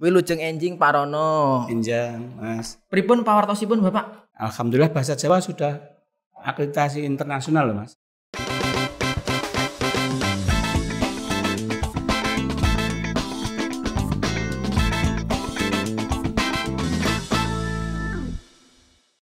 Wilujeng enjing Parono. Enjang, Mas. Pripun pawartosipun Bapak? Alhamdulillah bahasa Jawa sudah akreditasi internasional loh, Mas.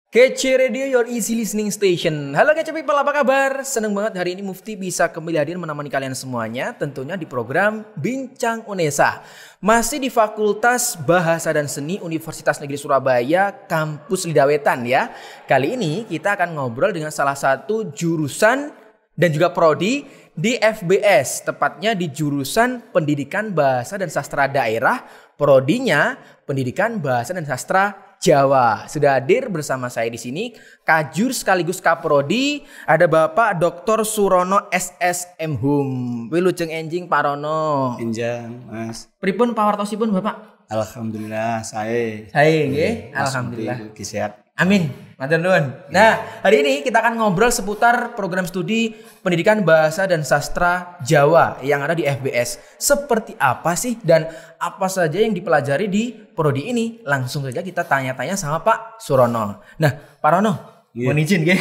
Kece Radio, your easy listening station. Halo Kece people, apa kabar? Seneng banget hari ini Mufti bisa kembali hadir menemani kalian semuanya. Tentunya di program Bincang Unesa. Masih di Fakultas Bahasa dan Seni Universitas Negeri Surabaya, Kampus Lidawetan ya. Kali ini kita akan ngobrol dengan salah satu jurusan dan juga prodi di FBS. Tepatnya di jurusan Pendidikan Bahasa dan Sastra Daerah. Prodinya Pendidikan Bahasa dan Sastra Jawa. Sudah hadir bersama saya di sini Kajur sekaligus Kaprodi, ada Bapak Dr. Surono SSM Hum. Wilujeng enjing Parono. Enjang, Mas. Pripun pawartosipun Bapak? Alhamdulillah saya nggih. Alhamdulillah. Sehat. Amin. Matur nuwun. Nah, hari ini kita akan ngobrol seputar program studi Pendidikan Bahasa dan Sastra Jawa yang ada di FBS. Seperti apa sih dan apa saja yang dipelajari di prodi ini? Langsung saja kita tanya-tanya sama Pak Surono. Nah, Pak Rono, mohon izin nggih.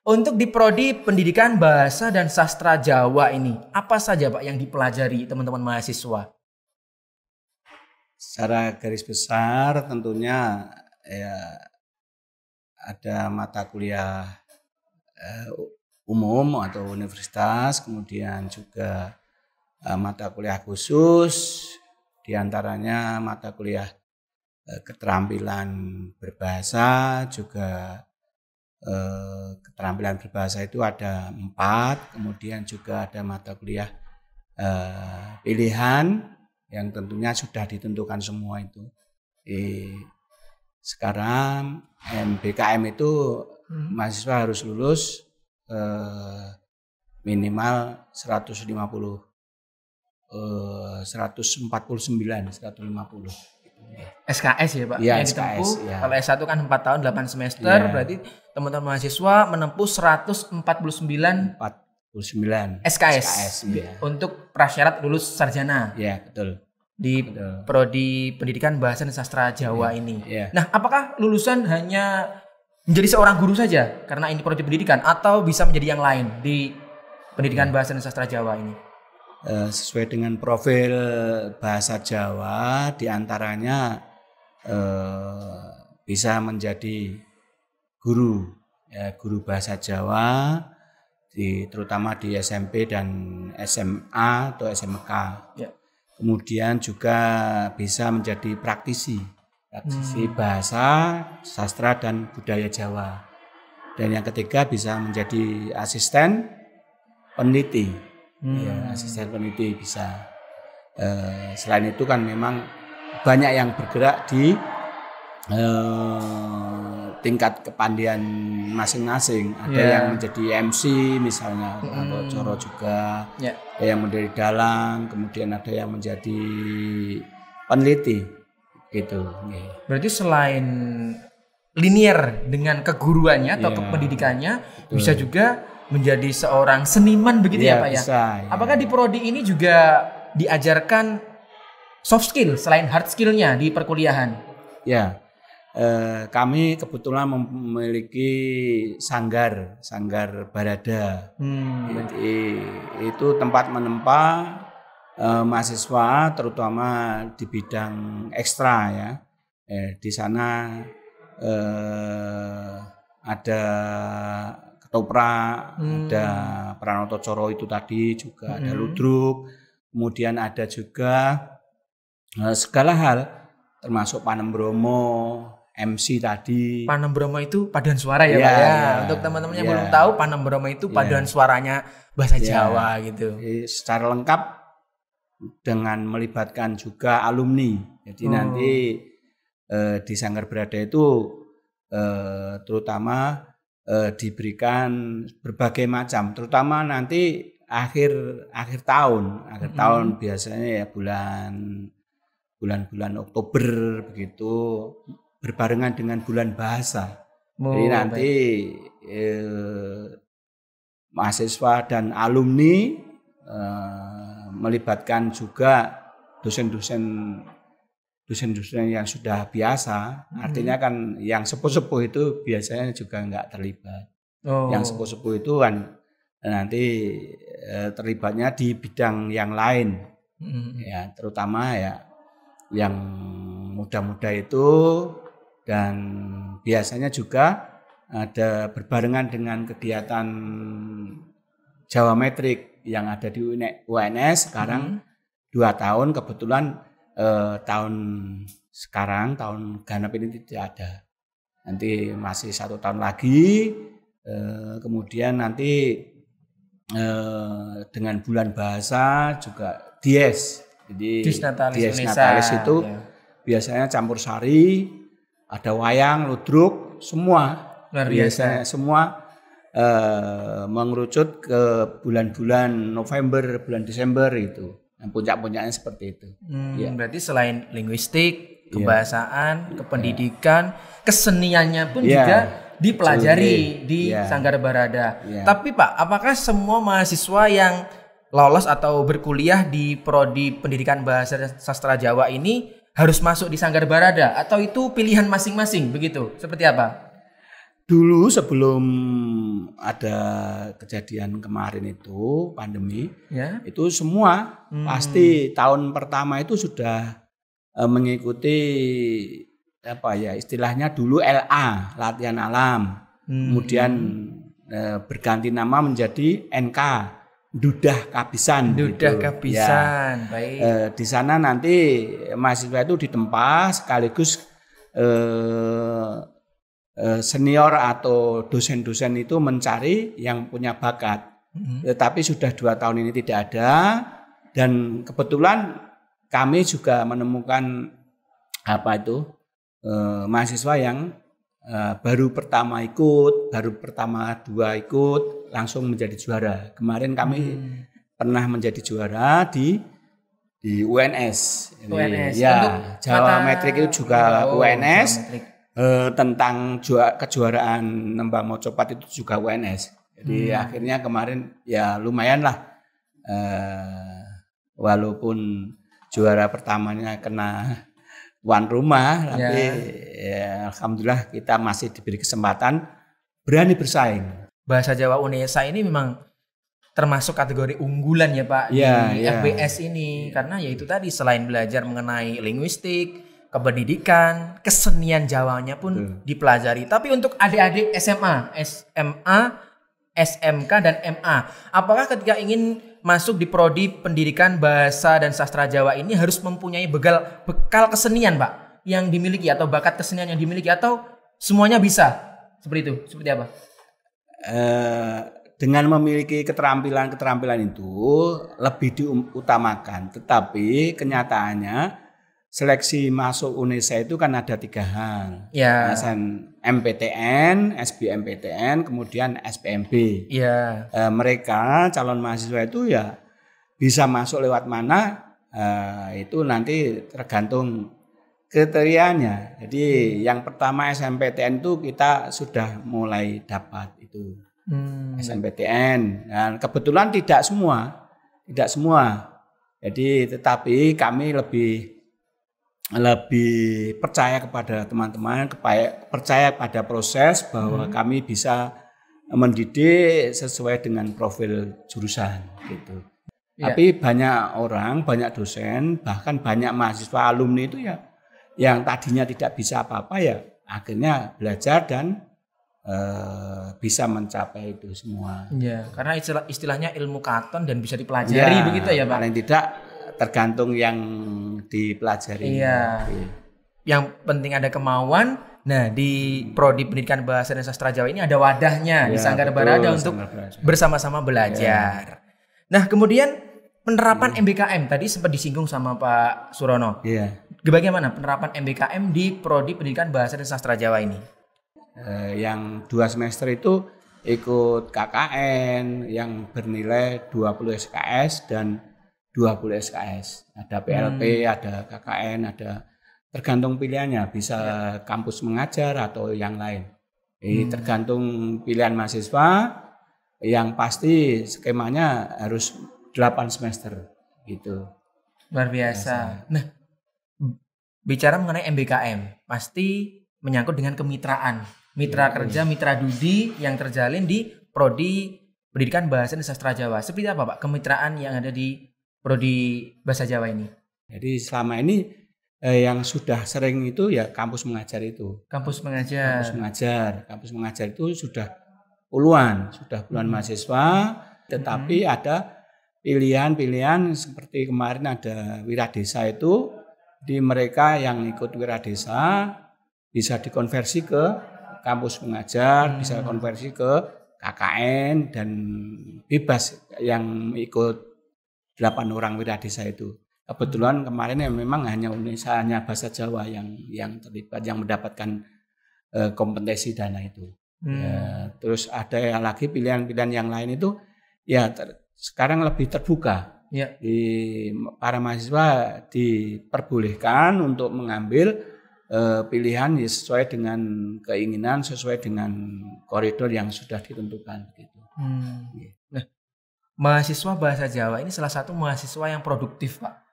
Untuk di prodi Pendidikan Bahasa dan Sastra Jawa ini, apa saja Pak yang dipelajari teman-teman mahasiswa? Secara garis besar tentunya ya ada mata kuliah umum atau universitas, kemudian juga mata kuliah khusus, diantaranya mata kuliah keterampilan berbahasa, juga keterampilan berbahasa itu ada 4, kemudian juga ada mata kuliah pilihan yang tentunya sudah ditentukan semua itu. Sekarang MBKM itu mahasiswa harus lulus minimal 150 SKS ya Pak? Ya, yang SKS, ditempuh ya. Kalau S1 kan 4 tahun 8 semester, berarti teman-teman mahasiswa menempuh 149 SKS ya. Untuk prasyarat lulus sarjana. Ya, betul. Di prodi Pendidikan Bahasa dan Sastra Jawa ini. Nah, apakah lulusan hanya menjadi seorang guru saja karena ini prodi pendidikan atau bisa menjadi yang lain di Pendidikan Bahasa dan Sastra Jawa ini? Sesuai dengan profil bahasa Jawa, diantaranya bisa menjadi guru, ya, guru bahasa Jawa, terutama di SMP dan SMA atau SMK. Ya. Kemudian juga bisa menjadi praktisi bahasa, sastra dan budaya Jawa. Dan yang ketiga bisa menjadi asisten peneliti. Ya, asisten peneliti bisa. Selain itu kan memang banyak yang bergerak di tingkat kepandian masing-masing. Ada yang menjadi MC misalnya, atau coro juga. Ada yang menjadi dalang, kemudian ada yang menjadi peneliti, gitu. Berarti selain linier dengan keguruannya atau pendidikannya, bisa juga menjadi seorang seniman begitu ya Pak ya? Bisa, Apakah di prodi ini juga diajarkan soft skill selain hard skillnya di perkuliahan? Ya, kami kebetulan memiliki sanggar Barada. Jadi, itu tempat menempa mahasiswa terutama di bidang ekstra ya. Di sana ada ketoprak, ada Pranoto Coro itu tadi, juga ada ludruk, kemudian ada juga segala hal termasuk Panem Bromo, MC tadi. Panem Bromo itu paduan suara ya Pak ya. Untuk teman-teman yang belum tahu, Panem Bromo itu paduan suaranya bahasa Jawa gitu. Secara lengkap dengan melibatkan juga alumni. Jadi nanti di Sanggar Berada itu terutama diberikan berbagai macam, terutama nanti akhir tahun biasanya ya bulan Oktober begitu, berbarengan dengan bulan bahasa. Jadi nanti mahasiswa dan alumni melibatkan juga dosen-dosen dosen-dosen yang sudah biasa, artinya kan yang sepuh-sepuh itu biasanya juga nggak terlibat. Yang sepuh-sepuh itu kan nanti terlibatnya di bidang yang lain, ya terutama ya yang muda-muda itu, dan biasanya juga ada berbarengan dengan kegiatan Jawa Metrik yang ada di UNS sekarang 2 tahun, kebetulan tahun sekarang tahun ganap ini tidak ada, nanti masih 1 tahun lagi, kemudian nanti dengan bulan bahasa juga Dies, jadi Dies Natalis itu biasanya campur sari, ada wayang, ludruk, semua biasanya semua mengerucut ke bulan-bulan November, bulan Desember itu. Puncak-puncaknya seperti itu. Berarti selain linguistik, kebahasaan, kependidikan, keseniannya pun juga dipelajari di Sanggar Barada. Tapi Pak, apakah semua mahasiswa yang lolos atau berkuliah di Prodi Pendidikan Bahasa dan Sastra Jawa ini harus masuk di Sanggar Barada atau itu pilihan masing-masing begitu? Seperti apa? Dulu sebelum ada kejadian kemarin itu pandemi, itu semua pasti tahun pertama itu sudah mengikuti apa ya istilahnya dulu LA, latihan alam, kemudian berganti nama menjadi NK, Dudah Kabisan. Dudah gitu. Kabisan, baik. Di sana nanti mahasiswa itu ditempa sekaligus senior atau dosen-dosen itu mencari yang punya bakat. Tetapi sudah 2 tahun ini tidak ada, dan kebetulan kami juga menemukan mahasiswa yang baru pertama ikut, baru pertama 2 ikut langsung menjadi juara. Kemarin kami pernah menjadi juara di UNS. Ya, Jawa Metrik itu juga UNS. Tentang kejuaraan Nembang Mocopat itu juga UNS. Jadi akhirnya kemarin ya lumayan lah, walaupun juara pertamanya kena tuan rumah, tapi ya, alhamdulillah kita masih diberi kesempatan berani bersaing. Bahasa Jawa UNESA ini memang termasuk kategori unggulan ya Pak di FBS ini, karena ya itu tadi selain belajar mengenai linguistik, kependidikan, kesenian Jawanya pun dipelajari. Tapi untuk adik-adik SMA, SMK dan MA, apakah ketika ingin masuk di Prodi Pendidikan Bahasa dan Sastra Jawa ini harus mempunyai bekal kesenian Pak yang dimiliki atau bakat kesenian yang dimiliki, atau semuanya bisa? Seperti itu, seperti apa? Dengan memiliki keterampilan itu lebih diutamakan, tetapi kenyataannya seleksi masuk UNESA itu kan ada 3 hal. MPTN, SBMPTN, kemudian SPMB. Mereka calon mahasiswa itu ya bisa masuk lewat mana, itu nanti tergantung kriterianya. Jadi yang pertama SMPTN itu kita sudah mulai dapat itu. SMPTN. Dan kebetulan tidak semua. Jadi tetapi kami lebih percaya kepada teman-teman, percaya pada proses bahwa kami bisa mendidik sesuai dengan profil jurusan gitu. Tapi banyak dosen, bahkan banyak mahasiswa alumni itu ya yang tadinya tidak bisa apa-apa ya akhirnya belajar dan bisa mencapai itu semua. Karena istilahnya ilmu katon dan bisa dipelajari begitu ya Pak. Paling tidak tergantung yang dipelajari. Yang penting ada kemauan. Nah, di Prodi Pendidikan Bahasa dan Sastra Jawa ini ada wadahnya di Sanggar Barada untuk bersama-sama belajar. Nah, kemudian penerapan MBKM tadi sempat disinggung sama Pak Surono. Bagaimana penerapan MBKM di Prodi Pendidikan Bahasa dan Sastra Jawa ini? Yang 2 semester itu ikut KKN yang bernilai 20 SKS dan 20 SKS. Ada PLP, ada KKN, ada tergantung pilihannya, bisa kampus mengajar atau yang lain. Jadi tergantung pilihan mahasiswa, yang pasti skemanya harus 8 semester gitu. Luar biasa. Nah, bicara mengenai MBKM, pasti menyangkut dengan kemitraan. Mitra kerja, mitra dudi yang terjalin di Prodi Pendidikan Bahasa dan Sastra Jawa. Seperti apa Pak kemitraan yang ada di Prodi Bahasa Jawa ini? Jadi selama ini yang sudah sering itu ya kampus mengajar itu. Kampus mengajar. Kampus mengajar itu sudah puluhan mahasiswa, tetapi ada pilihan-pilihan seperti kemarin ada Wiradesa itu, di mereka yang ikut Wiradesa bisa dikonversi ke kampus mengajar, bisa konversi ke KKN, dan bebas yang ikut 8 orang Wiradesa itu. Kebetulan kemarin ya memang hanya bahasa Jawa yang terlibat, yang mendapatkan kompetensi dana itu. Ya, terus ada lagi pilihan-pilihan yang lain itu ya sekarang lebih terbuka. Ya. Para mahasiswa diperbolehkan untuk mengambil pilihan sesuai dengan keinginan, sesuai dengan koridor yang sudah ditentukan. Gitu. Nah, mahasiswa bahasa Jawa ini salah satu mahasiswa yang produktif, Pak.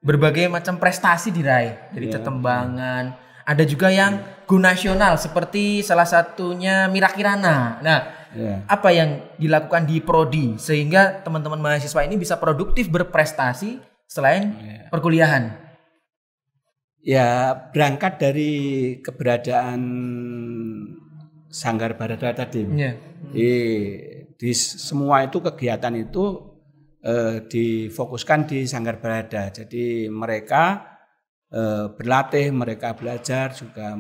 Berbagai macam prestasi diraih, dari tetembangan, ada juga yang go nasional seperti salah satunya Mira Kirana. Nah, apa yang dilakukan di Prodi sehingga teman-teman mahasiswa ini bisa produktif berprestasi selain perkuliahan? Ya, berangkat dari keberadaan Sanggar Baradara tadi. Di semua itu kegiatan itu difokuskan di Sanggar Barada. Jadi mereka berlatih, mereka belajar juga.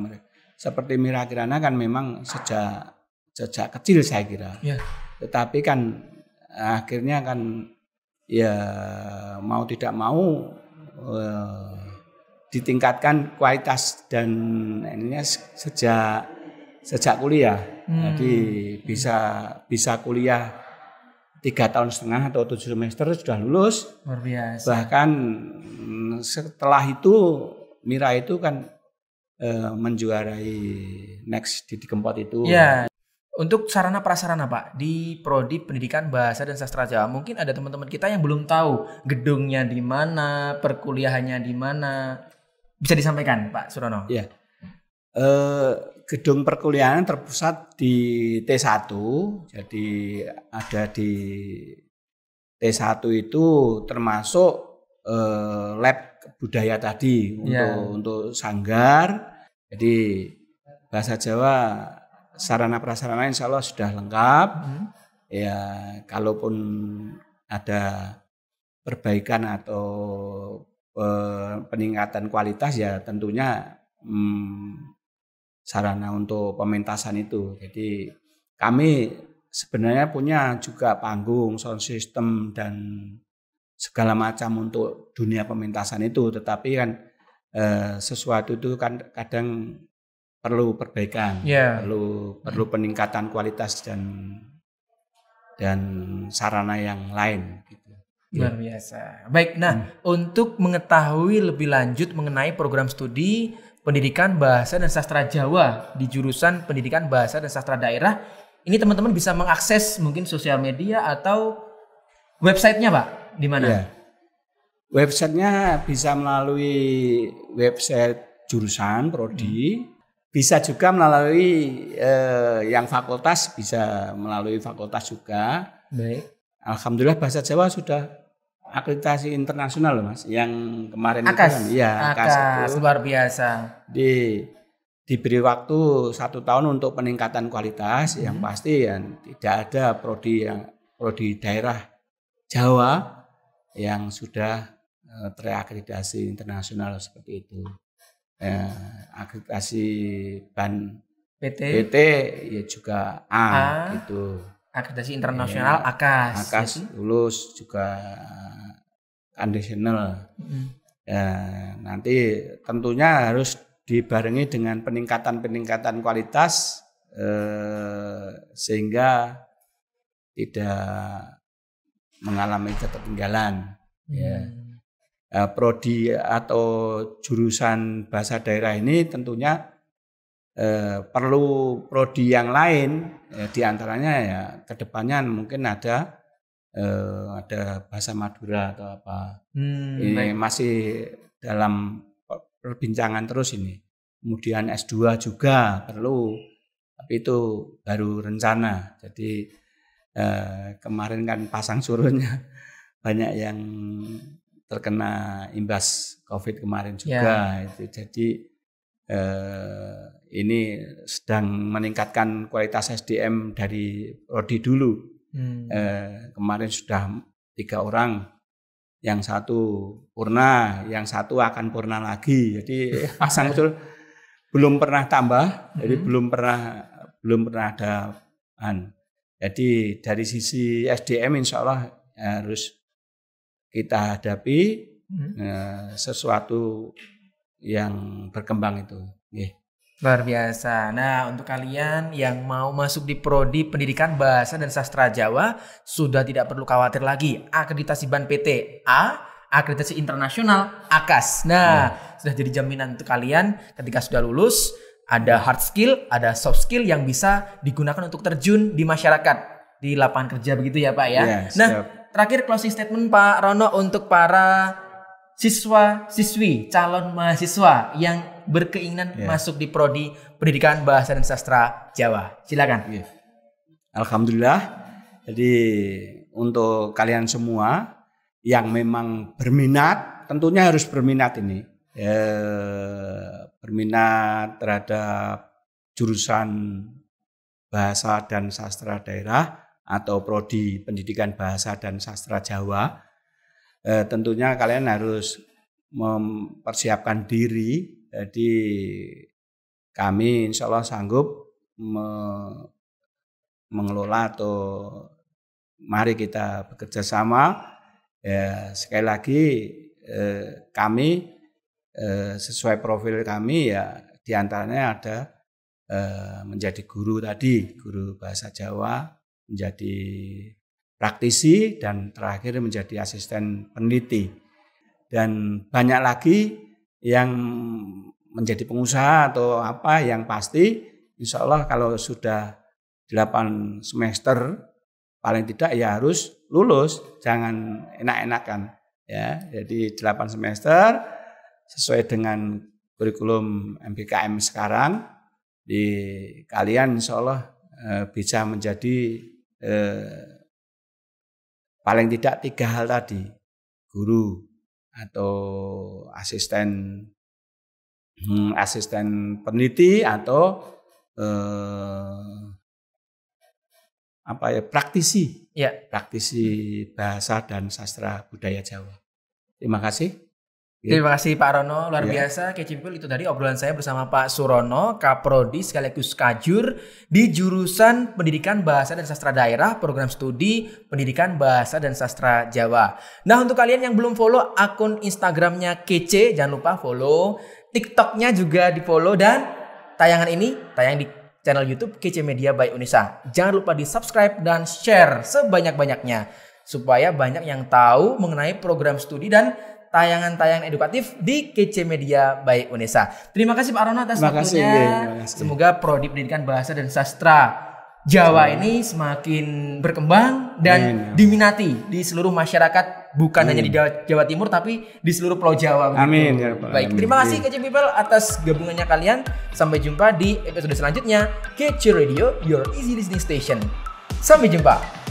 Seperti Mira Kirana kan memang sejak kecil saya kira. Tetapi kan akhirnya kan ya mau tidak mau ditingkatkan kualitas dan ininya sejak kuliah. Jadi bisa kuliah 3,5 tahun atau 7 semester sudah lulus. Luar biasa. Bahkan setelah itu Mira itu kan menjuarai Next di Kempot itu. Ya. Untuk sarana prasarana Pak di Prodi Pendidikan Bahasa dan Sastra Jawa, mungkin ada teman-teman kita yang belum tahu gedungnya di mana, perkuliahannya di mana. Bisa disampaikan Pak Surono? Ya. Gedung perkuliahan terpusat di T1, jadi ada di T1 itu termasuk lab budaya tadi untuk sanggar. Jadi bahasa Jawa sarana prasarana insya Allah sudah lengkap. Ya, kalaupun ada perbaikan atau peningkatan kualitas ya tentunya sarana untuk pementasan itu. Jadi kami sebenarnya punya juga panggung, sound system dan segala macam untuk dunia pementasan itu. Tetapi kan sesuatu itu kan kadang perlu perbaikan, perlu peningkatan kualitas dan sarana yang lain. Gitu. Luar biasa. Baik, nah untuk mengetahui lebih lanjut mengenai program studi Pendidikan Bahasa dan Sastra Jawa di jurusan Pendidikan Bahasa dan Sastra Daerah, ini teman-teman bisa mengakses mungkin sosial media atau websitenya Pak, di mana? Ya. Websitenya bisa melalui website jurusan Prodi, bisa juga melalui yang fakultas, bisa melalui fakultas juga. Baik. Alhamdulillah bahasa Jawa sudah akreditasi internasional loh Mas, yang kemarin AKAS. itu kan, AKAS luar biasa. Diberi waktu 1 tahun untuk peningkatan kualitas, yang pasti tidak ada prodi daerah Jawa yang sudah terakreditasi internasional seperti itu. Akreditasi BAN PT ya juga A. Gitu. Akreditasi internasional AKAS. AKAS lulus juga conditional. Nanti tentunya harus dibarengi dengan peningkatan kualitas sehingga tidak mengalami ketertinggalan. Prodi atau jurusan bahasa daerah ini tentunya perlu prodi yang lain, diantaranya ya kedepannya mungkin ada bahasa Madura atau apa. Ini masih dalam perbincangan terus ini. Kemudian S2 juga perlu, tapi itu baru rencana. Jadi kemarin kan pasang surutnya banyak yang terkena imbas COVID kemarin juga. Itu. Jadi ini sedang meningkatkan kualitas SDM dari prodi dulu. Kemarin sudah 3 orang, yang satu purna, yang satu akan purna lagi. Jadi pasang surut belum pernah tambah, jadi belum pernah ada. Jadi dari sisi SDM insya Allah harus kita hadapi sesuatu yang berkembang itu. Luar biasa. Nah, untuk kalian yang mau masuk di Prodi Pendidikan Bahasa dan Sastra Jawa, sudah tidak perlu khawatir lagi. Akreditasi BAN PT A, akreditasi internasional AKAS. Nah, sudah jadi jaminan untuk kalian ketika sudah lulus, ada hard skill, ada soft skill yang bisa digunakan untuk terjun di masyarakat, di lapangan kerja, begitu ya Pak ya. Nah, terakhir closing statement Pak Rono untuk para siswa-siswi, calon mahasiswa yang berkeinginan masuk di Prodi Pendidikan Bahasa dan Sastra Jawa. Silakan. Alhamdulillah. Jadi untuk kalian semua yang memang berminat, tentunya harus berminat ini. Berminat terhadap jurusan Bahasa dan Sastra Daerah atau Prodi Pendidikan Bahasa dan Sastra Jawa. Tentunya kalian harus mempersiapkan diri. Jadi kami insya Allah sanggup mengelola atau mari kita bekerja sama. Sekali lagi kami sesuai profil kami ya diantaranya ada menjadi guru tadi, guru bahasa Jawa, menjadi praktisi dan terakhir menjadi asisten peneliti. Dan banyak lagi yang menjadi pengusaha atau apa, yang pasti insya Allah kalau sudah 8 semester paling tidak ya harus lulus, jangan enak-enakan ya. Jadi 8 semester sesuai dengan kurikulum MBKM sekarang, di kalian insya Allah bisa menjadi paling tidak 3 hal tadi, guru atau asisten peneliti atau praktisi, praktisi bahasa dan sastra budaya Jawa. Terima kasih. Terima kasih Pak Rono, luar biasa. Kecimpul itu tadi obrolan saya bersama Pak Surono, Kaprodi sekaligus Kajur di jurusan Pendidikan Bahasa dan Sastra Daerah, program studi Pendidikan Bahasa dan Sastra Jawa. Nah, untuk kalian yang belum follow akun Instagramnya Kece, jangan lupa follow. TikToknya juga di follow, dan tayangan ini tayang di channel YouTube Kece Media by Unesa. Jangan lupa di subscribe dan share sebanyak-banyaknya supaya banyak yang tahu mengenai program studi dan tayangan-tayangan edukatif di Kece Media by Unesa. Terima kasih Pak Rono atas waktunya. Semoga Prodi Pendidikan Bahasa dan Sastra Jawa ini semakin berkembang dan diminati di seluruh masyarakat, bukan hanya di Jawa Timur tapi di seluruh Pulau Jawa. Amin. Baik, terima kasih Kece People atas gabungannya kalian. Sampai jumpa di episode selanjutnya Kece Radio, your easy listening station. Sampai jumpa.